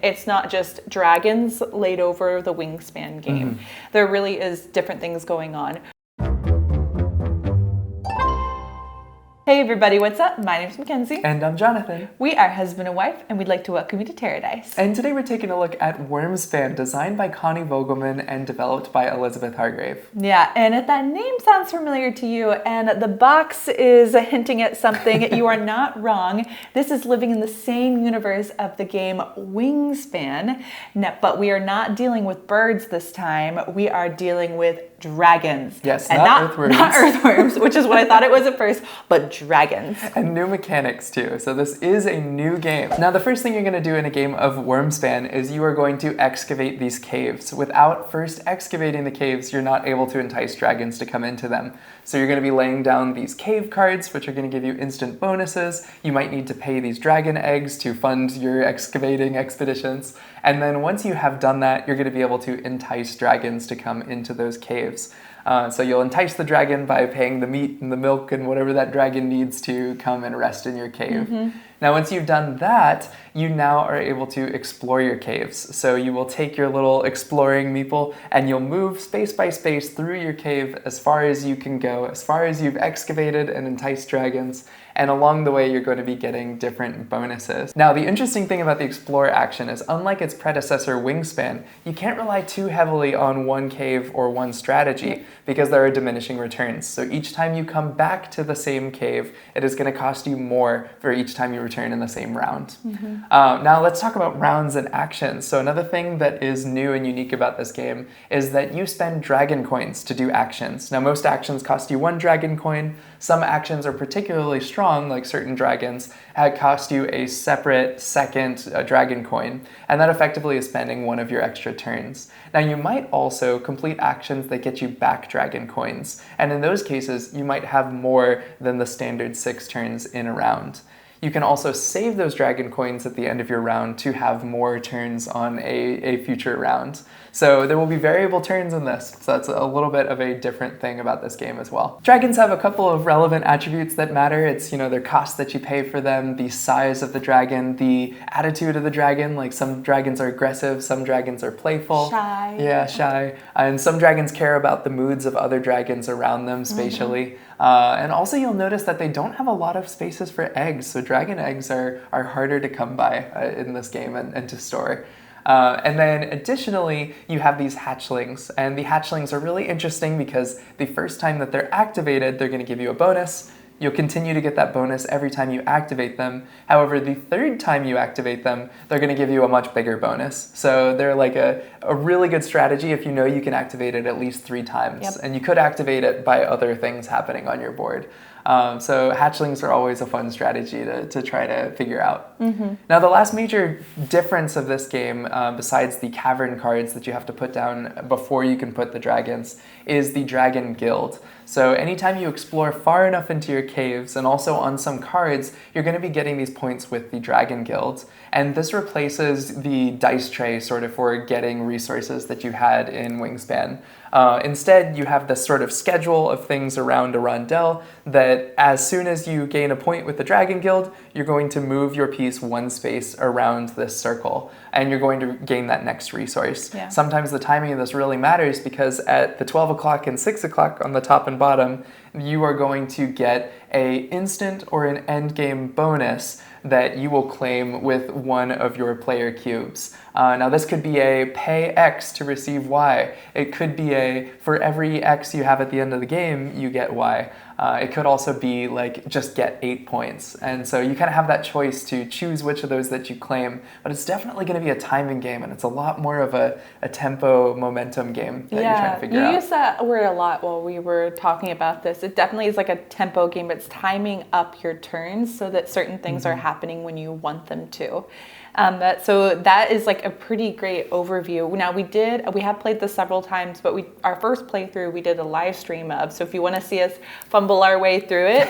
It's not just dragons laid over the Wingspan game. There really is different things going on. Hey everybody, what's up? My name's Mackenzie. And I'm Jonathan. We are husband and wife, and we'd like to welcome you to TerreDice. And today we're taking a look at Wyrmspan, designed by Connie Vogelman and developed by Elizabeth Hargrave. Yeah, and if that name sounds familiar to you and the box is hinting at something, you are not wrong. This is living in the same universe of the game Wingspan, but we are not dealing with birds this time. We are dealing with dragons. Yes, and not earthworms. Not earthworms, which is what I thought it was at first, but dragons. And new mechanics too. So this is a new game. Now the first thing you're going to do in a game of Wyrmspan is you are going to excavate these caves. Without first excavating the caves, you're not able to entice dragons to come into them. So you're going to be laying down these cave cards, which are going to give you instant bonuses. You might need to pay these dragon eggs to fund your excavating expeditions. And then once you have done that, you're going to be able to entice dragons to come into those caves. So you'll entice the dragon by paying the meat and the milk and whatever that dragon needs to come and rest in your cave. Now, once you've done that, you now are able to explore your caves. So you will take your little exploring meeple and you'll move space by space through your cave as far as you can go, as far as you've excavated and enticed dragons. And along the way, you're going to be getting different bonuses. Now, the interesting thing about the Explore action is, unlike its predecessor, Wingspan, you can't rely too heavily on one cave or one strategy because there are diminishing returns. So each time you come back to the same cave, it is going to cost you more for each time you return in the same round. Now, let's talk about rounds and actions. So another thing that is new and unique about this game is that you spend dragon coins to do actions. Now, most actions cost you 1 dragon coin. Some actions are particularly strong, like certain dragons, cost you a separate second dragon coin, and that effectively is spending one of your extra turns. Now, you might also complete actions that get you back dragon coins, and in those cases, you might have more than the standard 6 turns in a round. You can also save those dragon coins at the end of your round to have more turns on a future round. So there will be variable turns in this, so that's a little bit of a different thing about this game as well. Dragons have a couple of relevant attributes that matter. It's, their cost that you pay for them, the size of the dragon, the attitude of the dragon. Like, some dragons are aggressive, some dragons are playful. Shy. Yeah, shy. And some dragons care about the moods of other dragons around them spatially. And also you'll notice that they don't have a lot of spaces for eggs, so dragon eggs are harder to come by in this game and to store. And then additionally, you have these hatchlings, and the hatchlings are really interesting because the first time that they're activated, they're going to give you a bonus. You'll continue to get that bonus every time you activate them. However, the third time you activate them, they're going to give you a much bigger bonus. So they're like a really good strategy if you know you can activate it at least 3 times. Yep. And you could activate it by other things happening on your board. So hatchlings are always a fun strategy to try to figure out. Now, the last major difference of this game, besides the cavern cards that you have to put down before you can put the dragons, is the Dragon Guild. So anytime you explore far enough into your caves, and also on some cards, you're going to be getting these points with the Dragon Guild. And this replaces the dice tray sort of for getting resources that you had in Wingspan. Instead, you have this sort of schedule of things around a rondel that as soon as you gain a point with the Dragon Guild, you're going to move your piece 1 space around this circle, and you're going to gain that next resource. Yeah. Sometimes the timing of this really matters because at the 12 o'clock and 6 o'clock on the top and bottom, you are going to get a instant or an end game bonus that you will claim with one of your player cubes. Now, this could be a pay X to receive Y. It could be a for every X you have at the end of the game, you get Y. It could also be like just get 8 points. And so you kind of have that choice to choose which of those that you claim, but it's definitely going to be a timing game, and it's a lot more of a tempo momentum game that you're trying to figure out. You used that word a lot while we were talking about this. It definitely is like a tempo game. It's timing up your turns so that certain things are happening when you want them to. So that is like a pretty great overview. Now we have played this several times, but our first playthrough we did a live stream of. So if you want to see us fumble our way through it,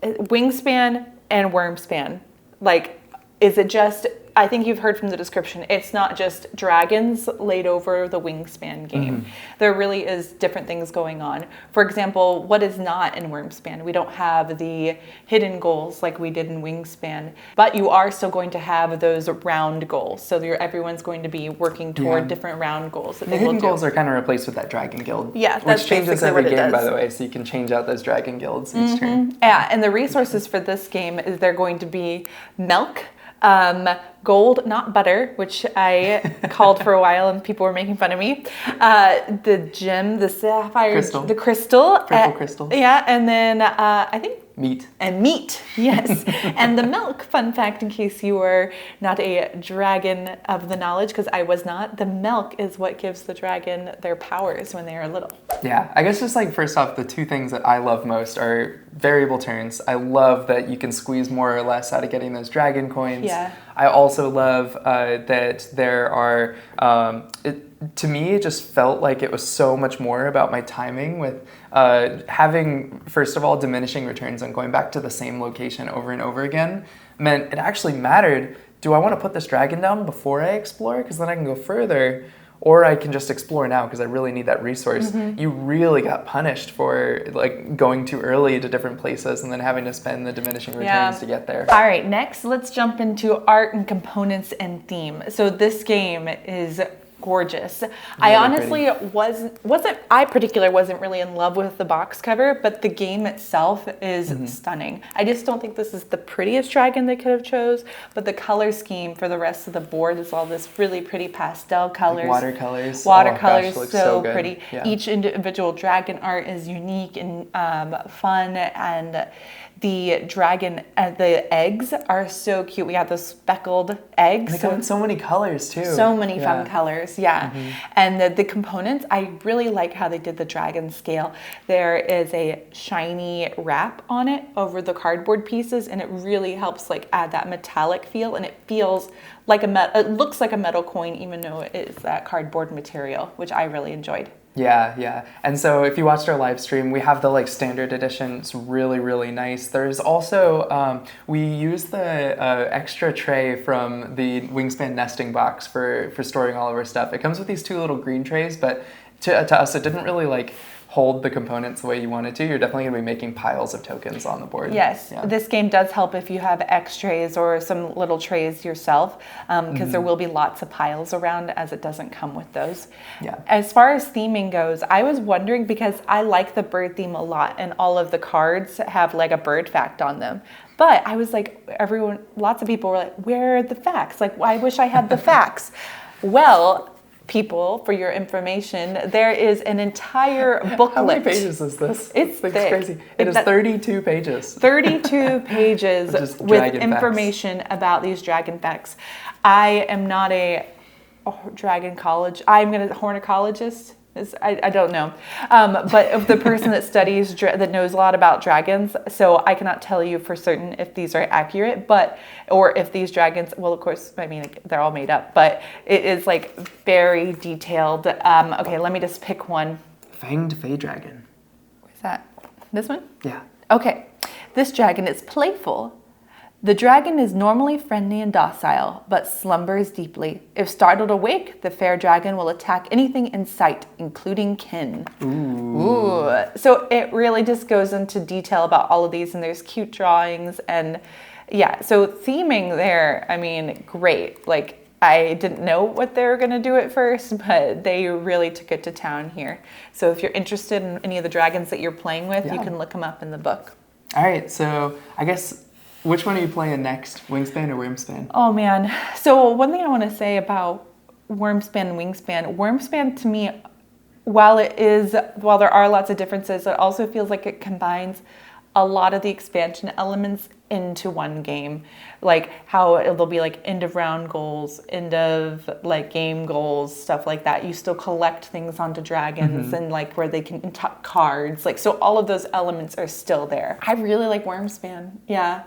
Wingspan and Wyrmspan, like, is it just I think you've heard from the description, it's not just dragons laid over the Wingspan game. There really is different things going on. For example, what is not in Wyrmspan? We don't have the hidden goals like we did in Wingspan, but you are still going to have those round goals. So everyone's going to be working toward different round goals that the hidden goals are kind of replaced with that dragon guild. Yeah, that's which changes basically every what it game, does. by the way, so you can change out those dragon guilds each turn. Yeah, and the resources for this game is they're going to be milk, gold, not butter, which I called for a while and people were making fun of me. The gem, the sapphire, the crystal. Purple crystal. Yeah, and then I think meat. And meat, yes. And the milk, fun fact in case you were not a dragon of the knowledge, because I was not, the milk is what gives the dragon their powers when they are little. Yeah, I guess just like first off, the two things that I love most are variable turns. I love that you can squeeze more or less out of getting those dragon coins. Yeah. I also love that there are, to me, it just felt like it was so much more about my timing with having, first of all, diminishing returns and going back to the same location over and over again meant it actually mattered. Do I want to put this dragon down before I explore? Because then I can go further. Or I can just explore now because I really need that resource. You really got punished for like going too early to different places and then having to spend the diminishing returns to get there. All right, next let's jump into art and components and theme. So this game is gorgeous. I honestly wasn't really in love with the box cover, but the game itself is stunning. I just don't think this is the prettiest dragon they could have chose, but the color scheme for the rest of the board is all this really pretty pastel colors. Like watercolors. Watercolors, Oh, gosh, so good. pretty. Yeah. Each individual dragon art is unique and fun, and the dragon, the eggs are so cute. We got those speckled eggs. They come in so many colors too. So many fun colors, yeah. And the components, I really like how they did the dragon scale. There is a shiny wrap on it over the cardboard pieces, and it really helps like add that metallic feel, and it feels like it looks like a metal coin even though it is that cardboard material, which I really enjoyed. Yeah. And so if you watched our live stream, we have the like standard edition. It's really, really nice. There's also, we use the extra tray from the Wingspan nesting box for storing all of our stuff. It comes with these two little green trays, but to us, it didn't really like hold the components the way you wanted to. You're definitely gonna be making piles of tokens on the board. Yes, this game does help if you have X trays or some little trays yourself, because there will be lots of piles around as it doesn't come with those. Yeah. As far as theming goes, I was wondering because I like the bird theme a lot and all of the cards have like a bird fact on them. But I was like, lots of people were like, where are the facts? Like, I wish I had the facts. Well, people, for your information, there is an entire booklet. How many pages is this? It's thick. Crazy. It is 32 pages. 32 pages with information about these dragon facts. I am not a dragon college. I'm a hornicologist. I don't know, but of the person that studies, that knows a lot about dragons, so I cannot tell you for certain if these are accurate, or if these dragons, well, of course, I mean, they're all made up, but it is like very detailed. Okay, let me just pick one. Fanged Fey Dragon. What's that? This one? Yeah. Okay, this dragon is playful. The dragon is normally friendly and docile, but slumbers deeply. If startled awake, the fair dragon will attack anything in sight, including kin. Ooh. So it really just goes into detail about all of these, and there's cute drawings, and yeah, so theming there, I mean, great. Like, I didn't know what they were going to do at first, but they really took it to town here. So if you're interested in any of the dragons that you're playing with, you can look them up in the book. All right, so I guess, which one are you playing next, Wingspan or Wyrmspan? Oh man, so one thing I want to say about Wyrmspan and Wingspan, Wyrmspan to me, while there are lots of differences, it also feels like it combines a lot of the expansion elements into one game. Like how there'll be like end of round goals, end of like game goals, stuff like that. You still collect things onto dragons and like where they can tuck cards. Like, so all of those elements are still there. I really like Wyrmspan, yeah.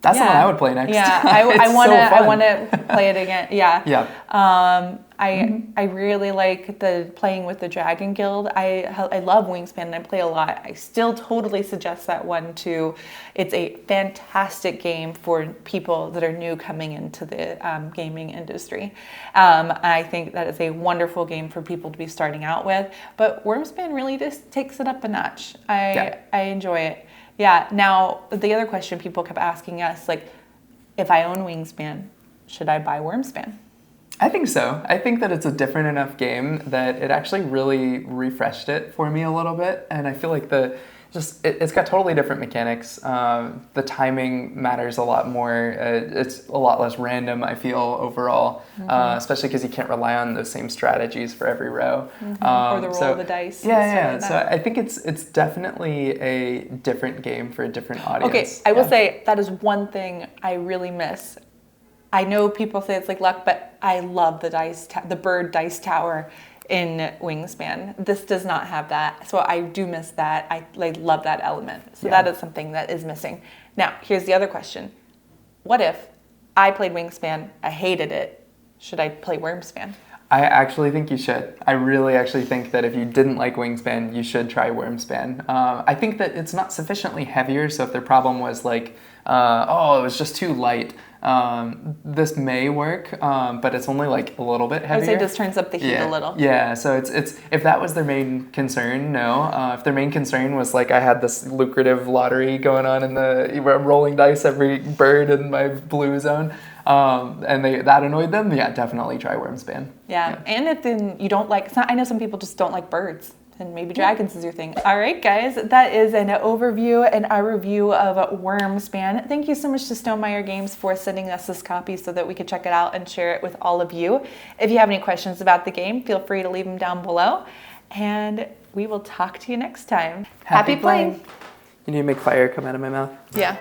That's the one I would play next. Yeah, I want to play it again. Yeah. Yeah. I really like the playing with the Dragon Guild. I love Wingspan and I play a lot. I still totally suggest that one too. It's a fantastic game for people that are new coming into the gaming industry. I think that is a wonderful game for people to be starting out with. But Wyrmspan really just takes it up a notch. I enjoy it. Yeah. Now, the other question people kept asking us, like, if I own Wingspan, should I buy Wyrmspan? I think so. I think that it's a different enough game that it actually really refreshed it for me a little bit. And I feel like it's got totally different mechanics. The timing matters a lot more. It's a lot less random, I feel, overall, especially because you can't rely on those same strategies for every row. Or the roll of the dice. Yeah. So I think it's definitely a different game for a different audience. Okay, I will say that is one thing I really miss. I know people say it's like luck, but I love the bird dice tower in Wingspan. This does not have that, so I do miss that. I love that element. So that is something that is missing. Now, here's the other question. What if I played Wingspan, I hated it, should I play Wyrmspan? I actually think you should. I really actually think that if you didn't like Wingspan, you should try Wyrmspan. I think that it's not sufficiently heavier, so if their problem was like, it was just too light, this may work, but it's only like a little bit heavier. I would say this turns up the heat a little. Yeah, so it's if that was their main concern, no. If their main concern was like I had this lucrative lottery going on in I'm rolling dice every bird in my blue zone, and that annoyed them, definitely try Wyrmspan. Yeah, and if then you don't like, I know some people just don't like birds. And maybe dragons is your thing. All right, guys, that is an overview and our review of Wyrmspan. Thank you so much to Stonemaier Games for sending us this copy so that we could check it out and share it with all of you. If you have any questions about the game, feel free to leave them down below. And we will talk to you next time. Happy playing. You need to make fire come out of my mouth. Yeah.